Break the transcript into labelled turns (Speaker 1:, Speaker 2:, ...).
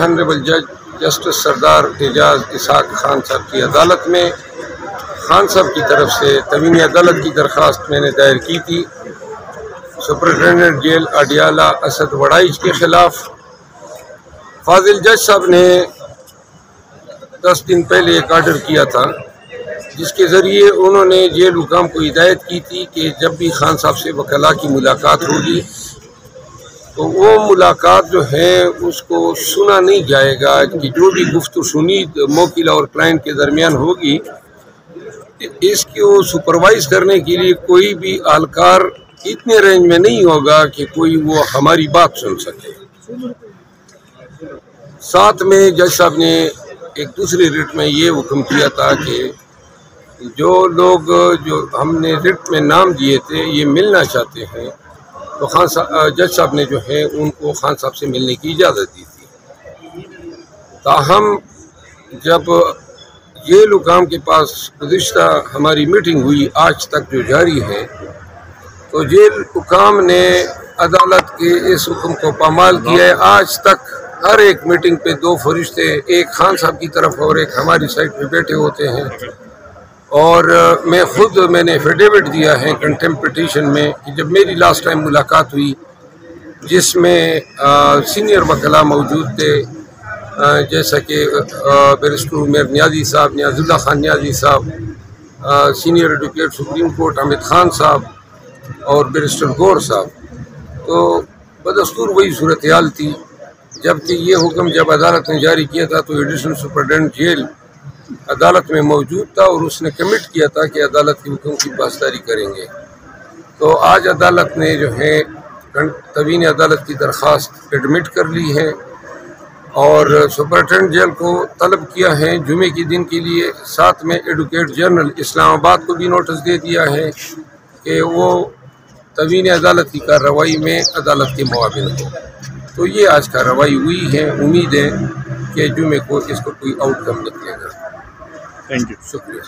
Speaker 1: Honourable جج justice سردار اعجاز اسحاق خان صاحب کی عدالت میں خان صاحب کی طرف سے تمینی عدالت کی درخواست میں نے دائر کی تھی سپرنٹینڈنٹ جیل اڈیالہ اسد وڑائچ کے خلاف۔ فاضل جج صاحب نے 10 دن پہلے ایک آرڈر کیا تھا جس کے ذریعے انہوں نے جیل حکام کو ہدایت کی تھی کہ جب بھی خان صاحب سے وکلاء کی ملاقات ہوگی تو وہ ملاقات جو ہے اس کو سنا نہیں جائے گا کہ جو بھی گفت و شنید موکل اور کلائنٹ کے درمیان ہوگی اس کو سپروائز کرنے کے لیے کوئی بھی اہلکار اتنے رینج میں نہیں ہوگا کہ کوئی وہ ہماری بات سن سکے۔ ساتھ میں جج صاحب نے ایک دوسری ریٹ میں یہ حکم کیا تھا کہ جو لوگ جو ہم نے ریٹ میں نام دیے تھے یہ ملنا چاہتے ہیں تو جج صاحب نے جو ہے ان کو خان صاحب سے ملنے کی اجازت دی تھی۔ تاہم جب جیل حکام کے پاس گزشتہ ہماری میٹنگ ہوئی آج تک جو جاری ہے تو جیل حکام نے عدالت کے اس حکم کو پامال کیا ہے۔ آج تک ہر ایک میٹنگ پہ 2 فرشتے ایک خان صاحب کی طرف اور ایک ہماری سائڈ پہ بیٹھے ہوتے ہیں، اور میں نے ایفیڈیوٹ دیا ہے کنٹمپٹ پٹیشن میں کہ جب میری لاسٹ ٹائم ملاقات ہوئی جس میں سینئر وکلاء موجود تھے جیسا کہ بیرسٹر عمر نیازی صاحب، نیاز اللہ خان نیازی صاحب، senior advocate supreme court Hamid Khan صاحب اور بیرسٹر گور صاحب، تو بدستور وہی صورتحال تھی۔ جبکہ یہ حکم جب عدالت نے جاری کیا تھا تو ایڈیشنل سپرنٹینڈنٹ جیل عدالت میں موجود تھا اور اس نے کمٹ کیا تھا کہ عدالت کے حکم کی پاسداری کریں گے۔ تو آج عدالت نے جو ہے تبین عدالت کی درخواست ایڈمٹ کر لی ہے اور سپرنٹینڈنٹ جیل کو طلب کیا ہے جمعے کے دن کے لیے۔ ساتھ میں ایڈوکیٹ جنرل اسلام آباد کو بھی نوٹس دے دیا ہے کہ وہ تبین عدالت کی کارروائی میں عدالت کے معاون ہو۔ تو یہ آج کارروائی ہوئی ہے، امید ہے کہ جمعے کو اس کو کوئی آؤٹ کم نکلے گا۔
Speaker 2: تھینک یو،
Speaker 1: شکریہ۔